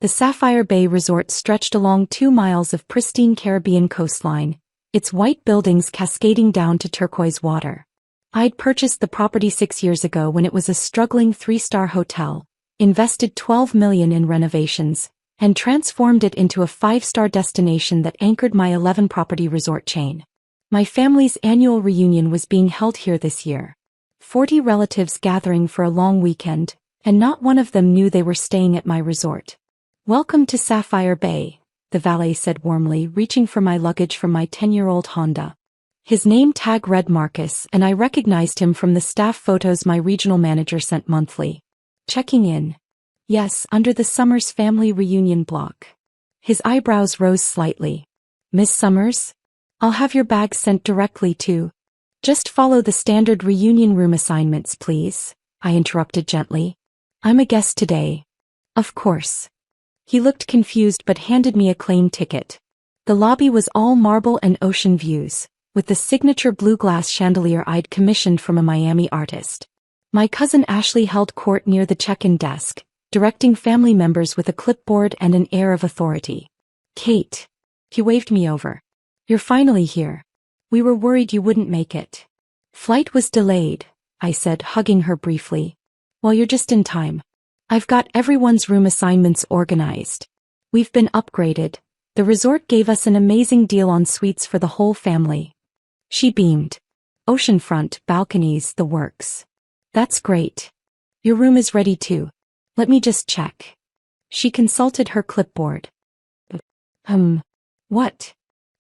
The Sapphire Bay Resort stretched along 2 miles of pristine Caribbean coastline, its white buildings cascading down to turquoise water. I'd purchased the property 6 years ago when it was a struggling 3-star hotel, invested $12 million in renovations, and transformed it into a 5-star destination that anchored my 11-property resort chain. My family's annual reunion was being held here this year. 40 relatives gathering for a long weekend, and not one of them knew they were staying at my resort. "Welcome to Sapphire Bay," the valet said warmly, reaching for my luggage from my 10-year-old Honda. His name tag read Marcus, and I recognized him from the staff photos my regional manager sent monthly. Checking in. Yes, under the Summers family reunion block. His eyebrows rose slightly. "Miss Summers? I'll have your bag sent directly to—" "Just follow the standard reunion room assignments, please," I interrupted gently. "I'm a guest today." "Of course." He looked confused but handed me a claim ticket. The lobby was all marble and ocean views, with the signature blue glass chandelier I'd commissioned from a Miami artist. My cousin Ashley held court near the check-in desk, directing family members with a clipboard and an air of authority. "Kate." He waved me over. "You're finally here. We were worried you wouldn't make it." "Flight was delayed," I said, hugging her briefly. "Well, you're just in time. I've got everyone's room assignments organized. We've been upgraded. The resort gave us an amazing deal on suites for the whole family." She beamed. "Oceanfront, balconies, the works." "That's great. Your room is ready too. Let me just check." She consulted her clipboard. What?"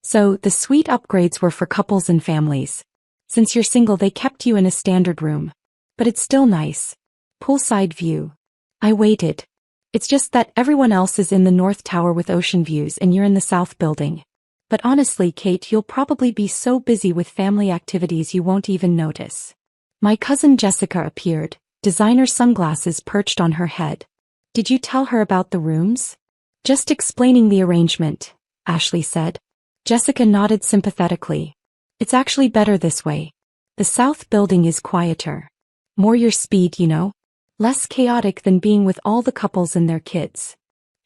"So, the suite upgrades were for couples and families. Since you're single, they kept you in a standard room. But it's still nice. Poolside view." I waited. "It's just that everyone else is in the North Tower with ocean views and you're in the South Building. But honestly, Kate, you'll probably be so busy with family activities you won't even notice." My cousin Jessica appeared, designer sunglasses perched on her head. "Did you tell her about the rooms?" "Just explaining the arrangement," Ashley said. Jessica nodded sympathetically. "It's actually better this way. The South Building is quieter. More your speed, you know? Less chaotic than being with all the couples and their kids."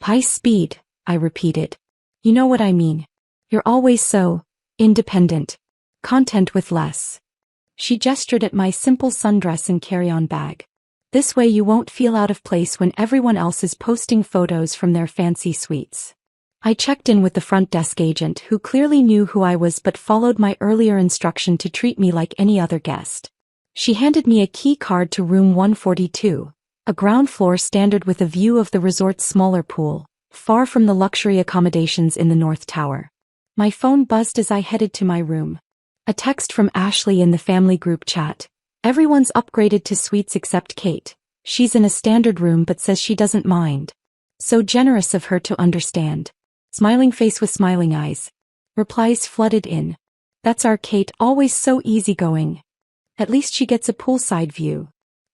"High speed," I repeated. "You know what I mean. You're always so independent. Content with less." She gestured at my simple sundress and carry-on bag. "This way you won't feel out of place when everyone else is posting photos from their fancy suites." I checked in with the front desk agent who clearly knew who I was but followed my earlier instruction to treat me like any other guest. She handed me a key card to room 142, a ground floor standard with a view of the resort's smaller pool, far from the luxury accommodations in the North Tower. My phone buzzed as I headed to my room. A text from Ashley in the family group chat. "Everyone's upgraded to suites except Kate. She's in a standard room but says she doesn't mind. So generous of her to understand." Smiling face with smiling eyes. Replies flooded in. "That's our Kate, always so easygoing. At least she gets a poolside view.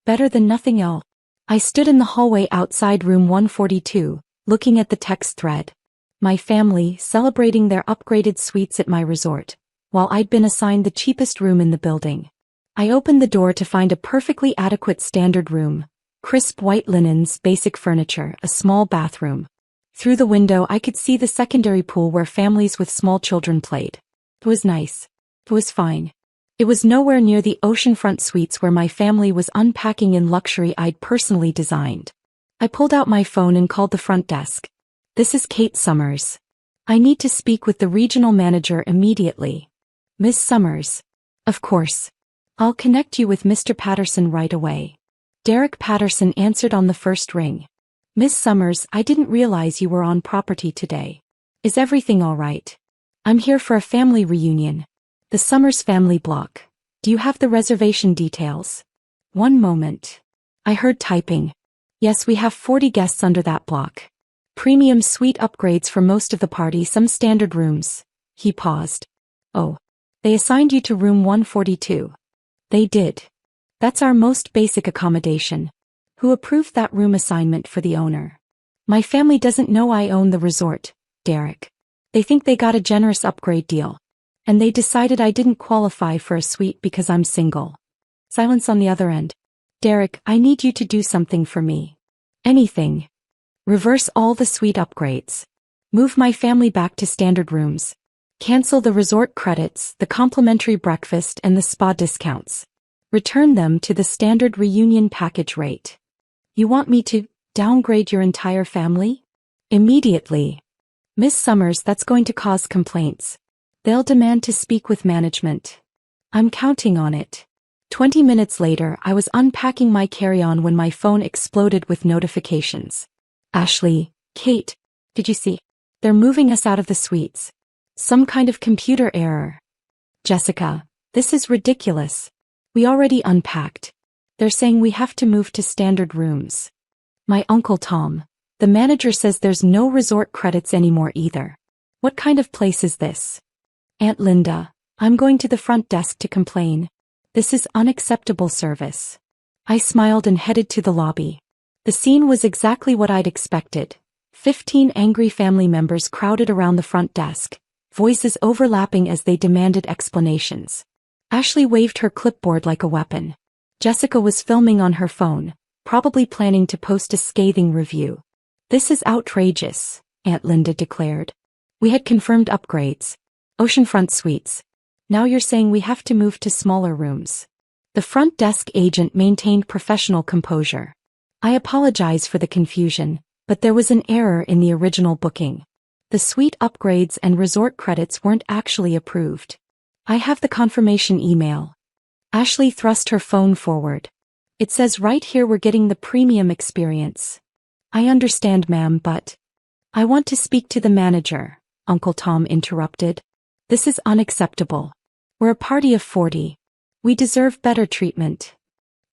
Better than nothing else." I stood in the hallway outside room 142, looking at the text thread. My family celebrating their upgraded suites at my resort, while I'd been assigned the cheapest room in the building. I opened the door to find a perfectly adequate standard room, crisp white linens, basic furniture, a small bathroom. Through the window I could see the secondary pool where families with small children played. It was nice. It was fine. It was nowhere near the oceanfront suites where my family was unpacking in luxury I'd personally designed. I pulled out my phone and called the front desk. "This is Kate Summers. I need to speak with the regional manager immediately." "Miss Summers?" "Of course. I'll connect you with Mr. Patterson right away." Derek Patterson answered on the first ring. "Miss Summers, I didn't realize you were on property today. Is everything all right? I'm here for a family reunion. The Summers family block. Do you have the reservation details?" "One moment." I heard typing. "Yes, we have 40 guests under that block. Premium suite upgrades for most of the party, some standard rooms." He paused. "Oh. They assigned you to room 142. "They did. That's our most basic accommodation." "Who approved that room assignment for the owner?" "My family doesn't know I own the resort, Derek. They think they got a generous upgrade deal. And they decided I didn't qualify for a suite because I'm single." Silence on the other end. "Derek, I need you to do something for me." "Anything." Reverse all the suite upgrades. Move my family back to standard rooms. Cancel the resort credits, the complimentary breakfast and the spa discounts. Return them to the standard reunion package rate. You want me to downgrade your entire family? Immediately. Miss Summers, that's going to cause complaints. They'll demand to speak with management. I'm counting on it. 20 minutes later, I was unpacking my carry-on when my phone exploded with notifications. Ashley, Kate, did you see? They're moving us out of the suites. Some kind of computer error. Jessica, this is ridiculous. We already unpacked. They're saying we have to move to standard rooms. My Uncle Tom, the manager says there's no resort credits anymore either. What kind of place is this? Aunt Linda, I'm going to the front desk to complain. This is unacceptable service. I smiled and headed to the lobby. The scene was exactly what I'd expected. 15 angry family members crowded around the front desk, voices overlapping as they demanded explanations. Ashley waved her clipboard like a weapon. Jessica was filming on her phone, probably planning to post a scathing review. This is outrageous, Aunt Linda declared. We had confirmed upgrades. Oceanfront suites. Now you're saying we have to move to smaller rooms. The front desk agent maintained professional composure. I apologize for the confusion, but there was an error in the original booking. The suite upgrades and resort credits weren't actually approved. I have the confirmation email. Ashley thrust her phone forward. It says right here we're getting the premium experience. I understand, ma'am, but I want to speak to the manager, Uncle Tom interrupted. This is unacceptable. We're a party of 40. We deserve better treatment.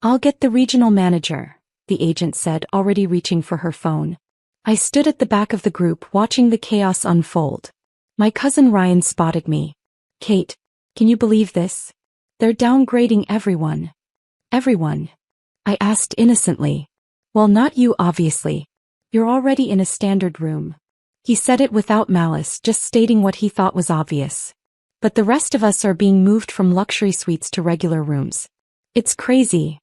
I'll get the regional manager, the agent said, already reaching for her phone. I stood at the back of the group watching the chaos unfold. My cousin Ryan spotted me. Kate, can you believe this? They're downgrading everyone. Everyone? I asked innocently. Well, not you, obviously. You're already in a standard room. He said it without malice, just stating what he thought was obvious. But the rest of us are being moved from luxury suites to regular rooms. It's crazy.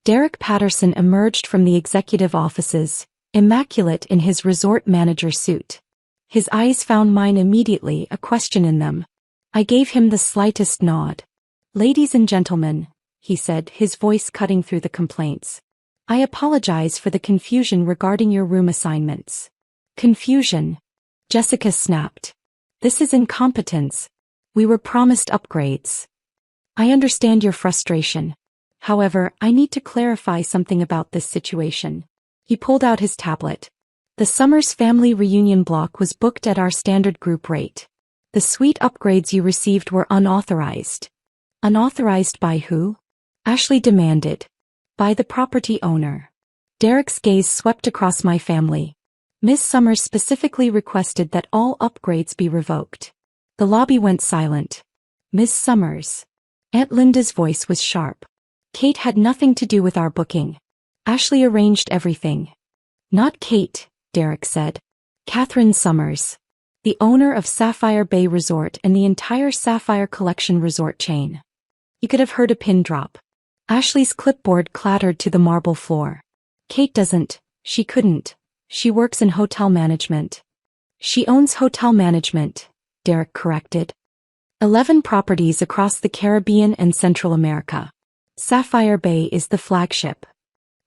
Derek Patterson emerged from the executive offices, immaculate in his resort manager suit. His eyes found mine immediately, a question in them. I gave him the slightest nod. Ladies and gentlemen, he said, his voice cutting through the complaints. I apologize for the confusion regarding your room assignments. Confusion? Jessica snapped. This is incompetence. We were promised upgrades. I understand your frustration. However, I need to clarify something about this situation. He pulled out his tablet. The Summers family reunion block was booked at our standard group rate. The suite upgrades you received were unauthorized. Unauthorized by who? Ashley demanded. By the property owner. Derek's gaze swept across my family. Miss Summers specifically requested that all upgrades be revoked. The lobby went silent. Miss Summers. Aunt Linda's voice was sharp. Kate had nothing to do with our booking. Ashley arranged everything. Not Kate, Derek said. Catherine Summers. The owner of Sapphire Bay Resort and the entire Sapphire Collection resort chain. You could have heard a pin drop. Ashley's clipboard clattered to the marble floor. Kate doesn't, she couldn't. She works in hotel management. She owns hotel management, Derek corrected. 11 properties across the Caribbean and Central America. Sapphire Bay is the flagship.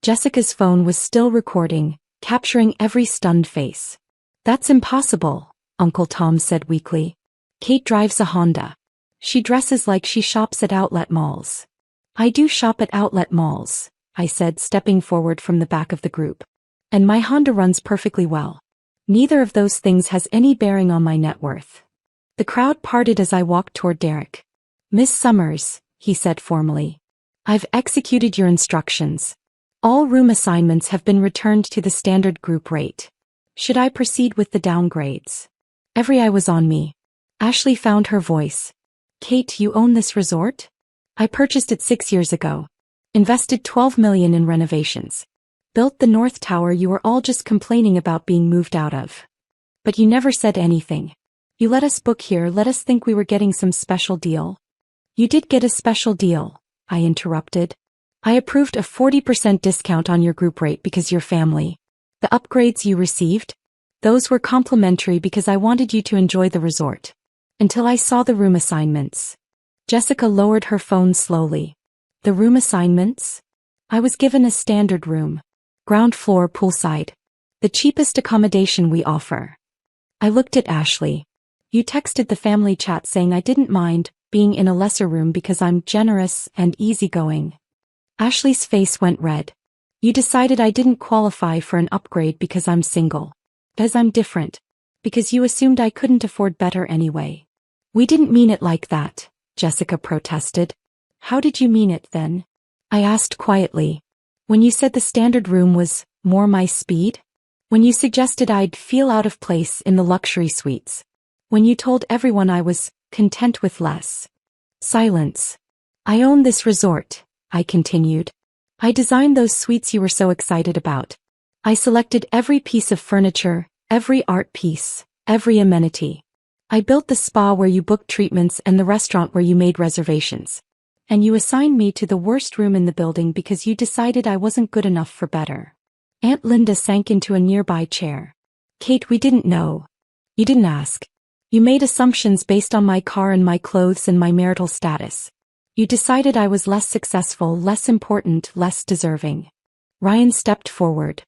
Jessica's phone was still recording, capturing every stunned face. That's impossible, Uncle Tom said weakly. Kate drives a Honda. She dresses like she shops at outlet malls. I do shop at outlet malls, I said, stepping forward from the back of the group. And my Honda runs perfectly well. Neither of those things has any bearing on my net worth. The crowd parted as I walked toward Derek. Miss Summers, he said formally. I've executed your instructions. All room assignments have been returned to the standard group rate. Should I proceed with the downgrades? Every eye was on me. Ashley found her voice. Kate, you own this resort? I purchased it 6 years ago. Invested $12 million in renovations. Built the North Tower you were all just complaining about being moved out of. But you never said anything. You let us book here, let us think we were getting some special deal. You did get a special deal, I interrupted. I approved a 40% discount on your group rate because you're family. The upgrades you received? Those were complimentary because I wanted you to enjoy the resort. Until I saw the room assignments. Jessica lowered her phone slowly. The room assignments? I was given a standard room. Ground floor poolside. The cheapest accommodation we offer. I looked at Ashley. You texted the family chat saying I didn't mind being in a lesser room because I'm generous and easygoing. Ashley's face went red. You decided I didn't qualify for an upgrade because I'm single. Because I'm different. Because you assumed I couldn't afford better anyway. We didn't mean it like that, Jessica protested. How did you mean it then? I asked quietly. When you said the standard room was more my speed? When you suggested I'd feel out of place in the luxury suites? When you told everyone I was content with less? Silence. I own this resort, I continued. I designed those suites you were so excited about. I selected every piece of furniture, every art piece, every amenity. I built the spa where you booked treatments and the restaurant where you made reservations. And you assigned me to the worst room in the building because you decided I wasn't good enough for better. Aunt Linda sank into a nearby chair. Kate, we didn't know. You didn't ask. You made assumptions based on my car and my clothes and my marital status. You decided I was less successful, less important, less deserving. Ryan stepped forward.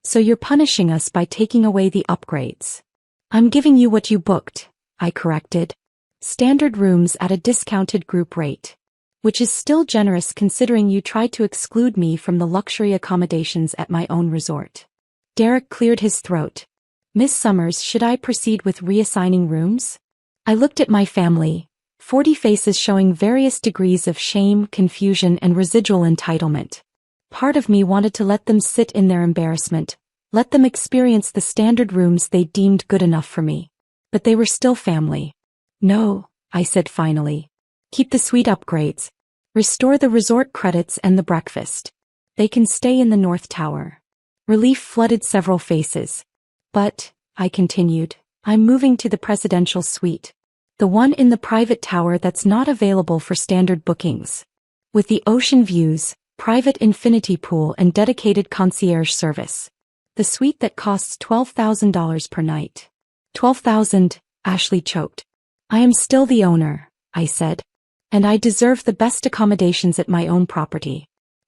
So you're punishing us by taking away the upgrades. I'm giving you what you booked, I corrected. Standard rooms at a discounted group rate. Which is still generous considering you tried to exclude me from the luxury accommodations at my own resort. Derek cleared his throat. Miss Summers, should I proceed with reassigning rooms? I looked at my family, 40 faces showing various degrees of shame, confusion, and residual entitlement. Part of me wanted to let them sit in their embarrassment, let them experience the standard rooms they deemed good enough for me. But they were still family. No, I said finally. Keep the suite upgrades. Restore the resort credits and the breakfast. They can stay in the North Tower. Relief flooded several faces. But, I continued, I'm moving to the presidential suite. The one in the private tower that's not available for standard bookings. With the ocean views, private infinity pool and dedicated concierge service. The suite that costs $12,000 per night. $12,000, Ashley choked. I am still the owner, I said. And I deserve the best accommodations at my own property.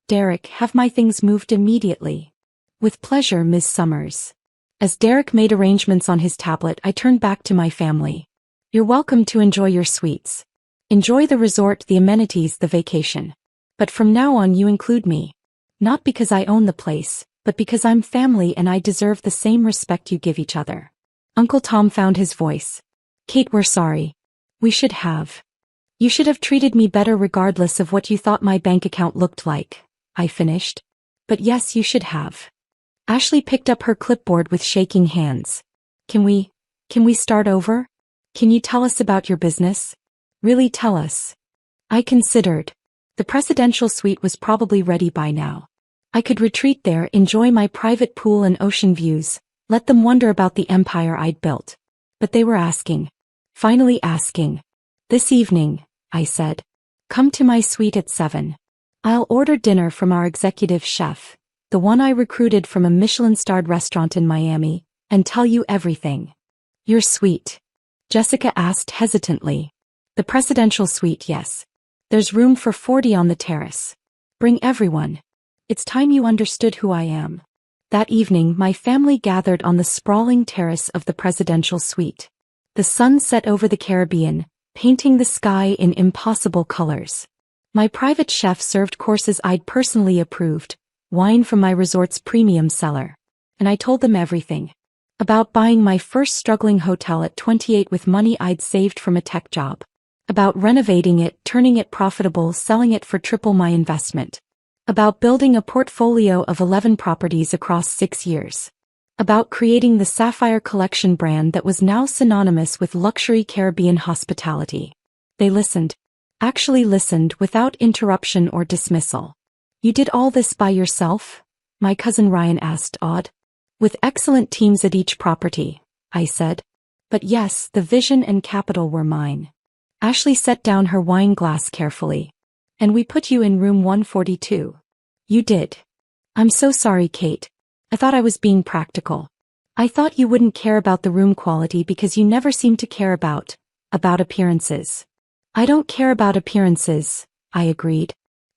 Derek, have my things moved immediately. With pleasure, Ms. Summers. As Derek made arrangements on his tablet, I turned back to my family. You're welcome to enjoy your suites. Enjoy the resort, the amenities, the vacation. But from now on you include me. Not because I own the place, but because I'm family and I deserve the same respect you give each other. Uncle Tom found his voice. Kate, we're sorry. We should have. You should have treated me better regardless of what you thought my bank account looked like, I finished. But yes, you should have. Ashley picked up her clipboard with shaking hands. Can we start over? Can you tell us about your business? Really tell us. I considered. The presidential suite was probably ready by now. I could retreat there, enjoy my private pool and ocean views, let them wonder about the empire I'd built. But they were asking. Finally asking. This evening, I said. Come to my suite at 7. I'll order dinner from our executive chef, the one I recruited from a Michelin-starred restaurant in Miami, and tell you everything. Your suite? Jessica asked hesitantly. The presidential suite, yes. There's room for 40 on the terrace. Bring everyone. It's time you understood who I am. That evening, my family gathered on the sprawling terrace of the presidential suite. The sun set over the Caribbean, painting the sky in impossible colors. My private chef served courses I'd personally approved, wine from my resort's premium cellar. And I told them everything. About buying my first struggling hotel at 28 with money I'd saved from a tech job. About renovating it, turning it profitable, selling it for triple my investment. About building a portfolio of 11 properties across 6 years. About creating the Sapphire Collection brand that was now synonymous with luxury Caribbean hospitality. They listened. Actually listened without interruption or dismissal. You did all this by yourself? My cousin Ryan asked, awed. With excellent teams at each property, I said. But yes, the vision and capital were mine. Ashley set down her wine glass carefully. And we put you in room 142. You did. I'm so sorry, Kate. I thought I was being practical. I thought you wouldn't care about the room quality because you never seem to care about appearances. I don't care about appearances, I agreed.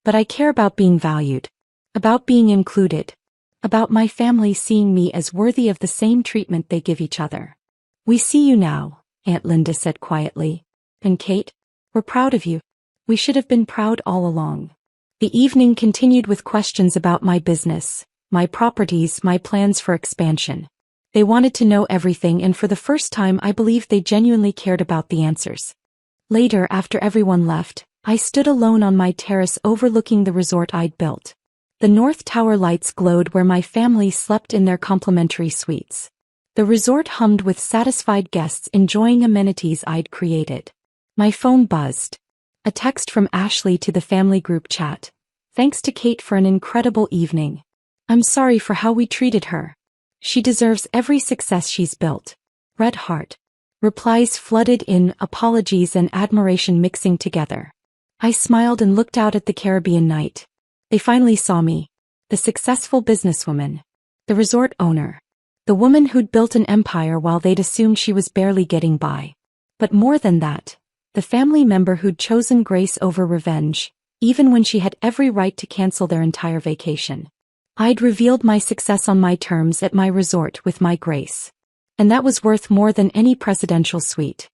But I care about being valued. About being included. About my family seeing me as worthy of the same treatment they give each other. We see you now, Aunt Linda said quietly. And Kate, we're proud of you. We should have been proud all along. The evening continued with questions about my business, my properties, my plans for expansion. They wanted to know everything, and for the first time I believed they genuinely cared about the answers. Later, after everyone left, I stood alone on my terrace overlooking the resort I'd built. The North Tower lights glowed where my family slept in their complimentary suites. The resort hummed with satisfied guests enjoying amenities I'd created. My phone buzzed. A text from Ashley to the family group chat. Thanks to Kate for an incredible evening. I'm sorry for how we treated her. She deserves every success she's built. Red heart. Replies flooded in, apologies and admiration mixing together. I smiled and looked out at the Caribbean night. They finally saw me. The successful businesswoman. The resort owner. The woman who'd built an empire while they'd assumed she was barely getting by. But more than that, the family member who'd chosen grace over revenge, even when she had every right to cancel their entire vacation. I'd revealed my success on my terms at my resort with my grace. And that was worth more than any presidential suite.